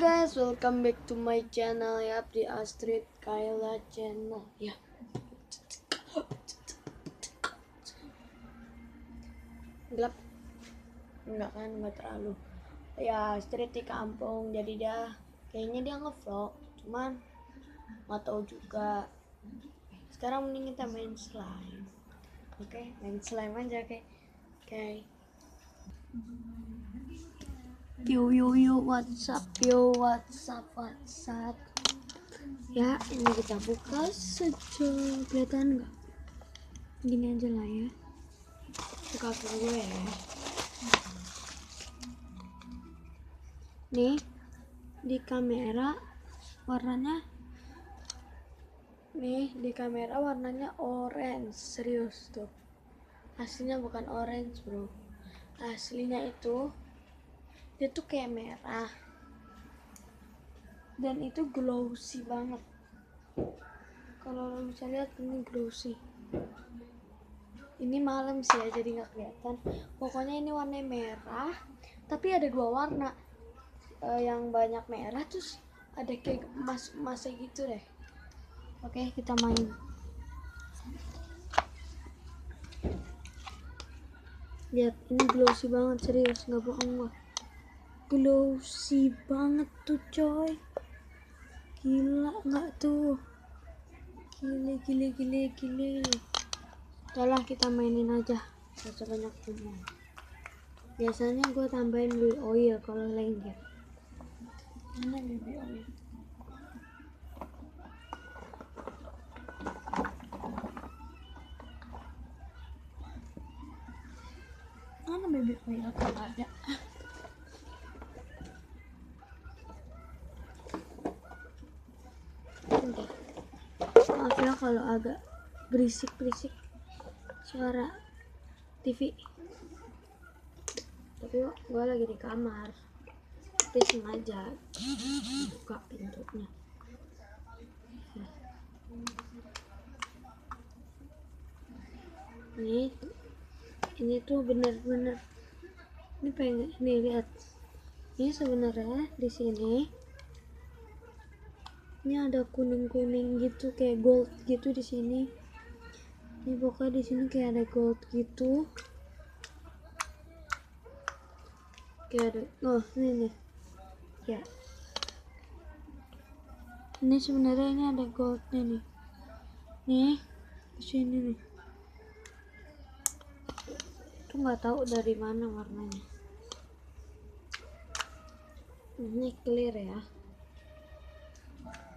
guys, welcome back to my channel ya, di Astrid Kayla channel ya. Gelap? Enggak kan, enggak terlalu. Ya, Astrid di kampung, jadi kayaknya dia ngevlog, cuman nggak tahu juga. Sekarang mending kita main slime. Oke, main slime aja kayak. Yo, what's up ya. Ini kita buka saja, kelihatan nggak? Gini aja lah ya, buka gue ya. Nih di kamera warnanya orange, serius tuh. Aslinya bukan orange bro, aslinya itu dia tuh kayak merah dan itu glossy banget. Kalau lo bisa lihat, ini glossy. Ini malam sih ya, jadi nggak kelihatan. Pokoknya ini warnanya merah, tapi ada dua warna. Yang banyak merah, terus ada kayak emas gitu deh. Oke, kita main. Lihat, ini glossy banget, serius, nggak bohong gua. Glossy banget tuh coy, gila nggak tuh? Gile. Udahlah, kita mainin aja, gak usah banyak ngomong. Biasanya gue tambahin baby oil kalau lengket. Mana baby oil? Mana baby oil? Gak ada. Oke. Maaf ya kalau agak berisik suara TV, tapi gue lagi di kamar, tapi sengaja buka pintunya. Ini tuh bener-bener, ini lihat, ini sebenarnya di sini ini ada kuning gitu, kayak gold gitu di sini. Ini pokoknya di sini kayak ada gold gitu, kayak ada, ini nih ya. Ini sebenarnya ini ada goldnya nih di sini nih. Itu nggak tahu dari mana warnanya. Ini clear ya.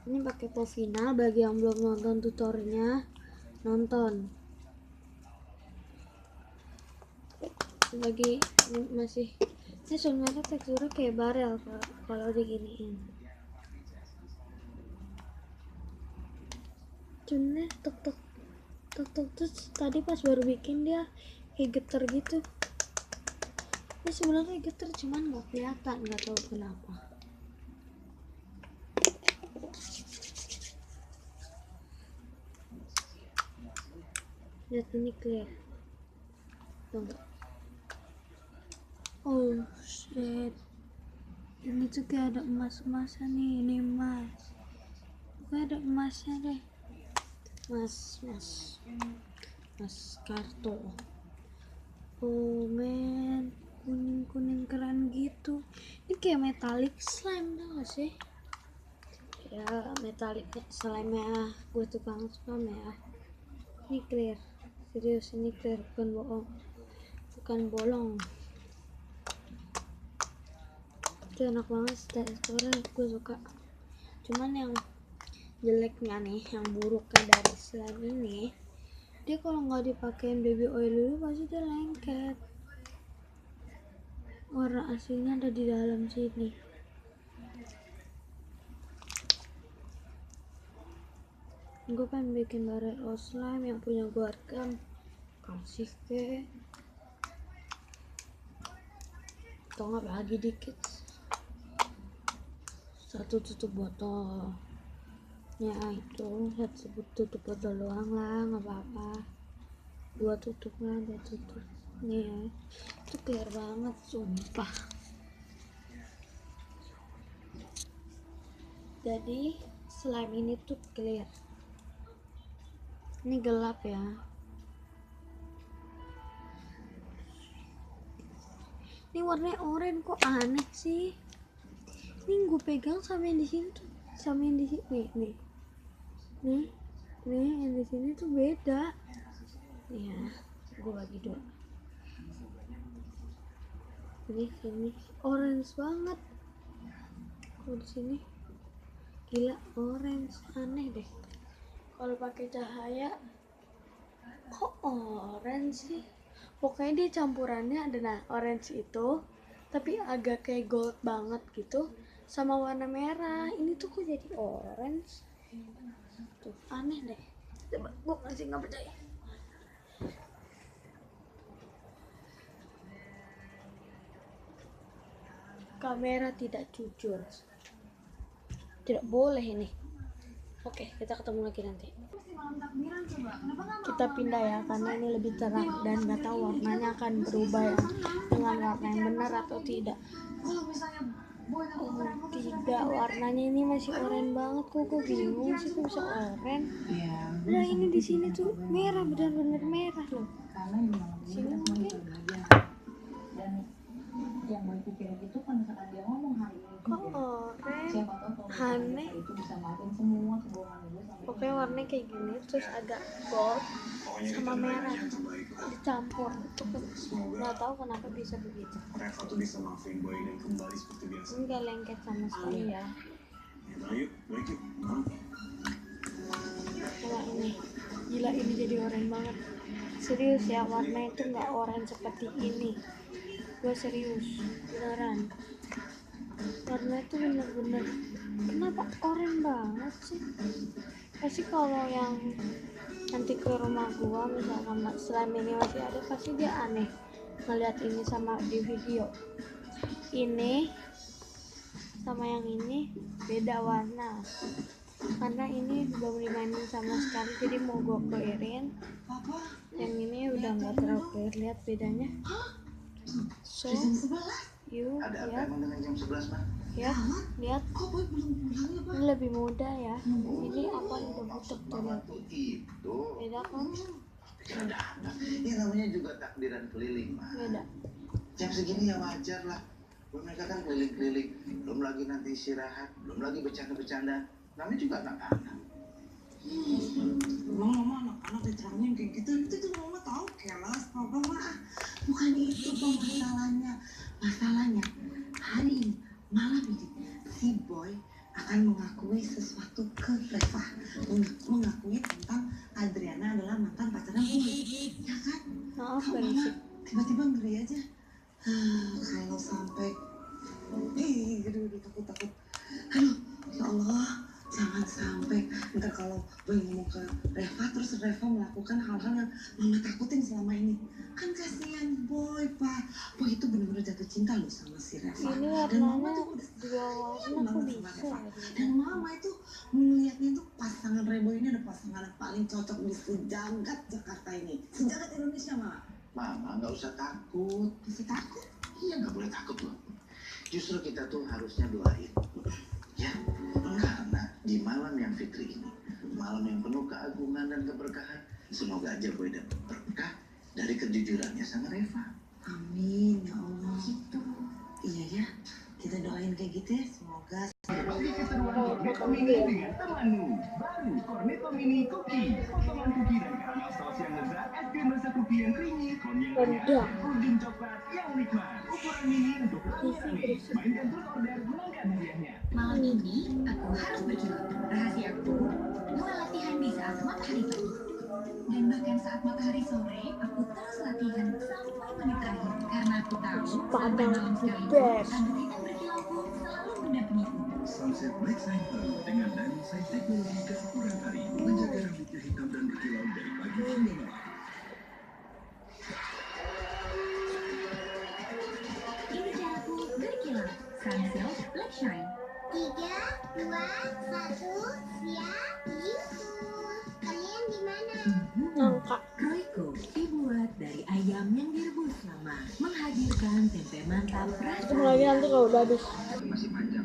Ini pakai Povina. Bagi yang belum nonton tutorialnya, nonton. Bagi masih, ini sebenarnya teksturnya kayak barel kalau diginiin. Cuman tok terus tadi pas baru bikin dia kayak getar gitu. Ini sebenarnya getar, cuman nggak kelihatan, nggak tahu kenapa. Lihat, ini clear. Tunggu. Oh shit, ini tuh kayak ada emas-emasan nih. Ini emas, pokoknya ada emasnya deh. Mas kartu. Oh men, kuning keren gitu. Ini kayak metallic slime, tau gak sih? Ya, metallic slime ya, gue tukang spam ya. Ini clear, serius, ini clear, bukan bohong, bukan bolong. Itu enak banget, teksturnya gue suka. Cuman yang jeleknya nih, yang buruknya dari slime ini, dia kalau nggak dipakein baby oil dulu pasti dia lengket. Warna aslinya ada di dalam sini. Gue pengen bikin barrel slime yang punya gue rekam, kasih ke atau nggak lagi dikit, satu tutup botol ya, itu satu tutup botol doang lah, nggak apa-apa. Dua tutup nih ya. Itu clear banget sumpah. Jadi slime ini tuh clear. Ini gelap ya. Ini warnanya oranye, kok aneh sih. Ini gue pegang sama yang di sini tuh, sama yang di sini nih yang di sini tuh beda. Ya, gue bagi dua. Ini orange banget. Kalau di sini gila orange, aneh deh. Kalau pakai cahaya kok orange sih? Pokoknya dia campurannya ada orange itu, tapi agak kayak gold banget gitu, sama warna merah. Ini tuh kok jadi orange? Tuh aneh deh. Coba gue masih nggak percaya. Kamera tidak jujur. Tidak boleh ini. Oke, kita ketemu lagi nanti. Kita pindah ya, karena ini lebih terang dan nggak tahu warnanya akan berubah dengan warna yang benar atau tidak. Oh, tidak, warnanya ini masih oranye banget. Kok bingung sih kok bisa oranye. Nah ini di sini tuh merah, benar-benar merah loh. Sini mungkin. Yang gue pikirin itu kan misalkan dia ngomong hari ini kok oranye, siapa tahu aneh. itu bisa maafin semua kebohongan gue sampai Pokoknya warnanya kayak gini, terus agak gold sama merah dicampur. Nggak tahu kenapa bisa begitu. Reva tuh bisa maafin boy dan kembali seperti biasa. Enggak lengket sama sekali ya. Ayo, balik yuk. Coba ini, gila ini jadi oranye banget. Serius ya, warna itu nggak oranye seperti ini. Gue serius, beneran. Warna itu bener-bener, kenapa oranye banget sih? Pasti kalau yang nanti ke rumah gua misalkan slime ini masih ada, pasti dia aneh ngeliat ini sama di video. Ini sama yang ini beda warna, karena ini belum dimainin sama sekali, jadi mau gue clearin. Yang ini udah nggak terlalu clear, lihat bedanya. So you lihat jam 11 mah? ya, lihat ini lebih muda ya. Ini apa udah butek tuh, beda kan? Ya namanya juga takdiran keliling mah. Beda. Jam segini ya wajar lah. Mereka kan keliling-keliling, belum lagi nanti istirahat, belum lagi bercanda-bercanda. Namanya juga anak-anak. mama anak-anak diterangin kayak gitu itu tuh mama tahu kelas papa mah bukan itu tuh masalahnya hari ini malam ini si boy akan mengakui sesuatu ke Reva, mengakui tentang Adriana adalah mantan pacarnya boy, ya kan? Maaf Mama berisik. tiba-tiba ngeri aja. Kalau sampai aduh takut aduh ya Allah, jangan sampai ntar kalau boy ngomong ke Reva terus Reva melakukan hal-hal yang mama takutin selama ini, kan kasihan boy pak. Boy itu benar-benar jatuh cinta loh sama si Reva. Ini Dan mama warnanya tuh udah dua warna kok banget bisa sama Reva. ya? Dan mama itu melihatnya tuh pasangan Rebo ini ada pasangan yang paling cocok di sejagat Jakarta ini, sejagat Indonesia malah. Mama nggak usah takut. Masih takut? Iya nggak boleh takut loh. Justru kita tuh harusnya doain. Ya, karena di malam yang fitri ini, malam yang penuh keagungan dan keberkahan, semoga aja boy dapat berkah dari kejujurannya sama Reva. Amin ya Allah. Gitu. Iya ya, kita doain kayak gitu ya, semoga. Cornetto Mini dengan temanmu baru Cornetto Mini Cookie, potongan cookie dan karamel saus yang lezat, es krim rasa cookie yang creamy, yang renyah, puding coklat yang nikmat. Ukuran mini untuk rame-rame. Mainkan terus order, menangkan hadiahnya. Malam ini aku harus berkilau. Rahasiaku, mulai latihan di saat matahari terbit. Dan bahkan saat matahari sore, aku terus latihan sampai menit terakhir. Karena aku tahu, sampai malam sekalipun, rambut hitam berkilau pun selalu mendampingiku. Sunset Black Shine baru dengan Dynasite teknologi keukuran hari, menjaga rambutnya hitam dan berkilau dari pagi hingga malam. Ini caraku berkilau. Sunset Black Shine. 3, 2, 1, siap, gitu. Kalian di mana? Angka. Royco dibuat dari ayam yang direbus lama, menghadirkan tempe mantap rasa. Ketemu lagi nanti kalau udah habis. Masih panjang.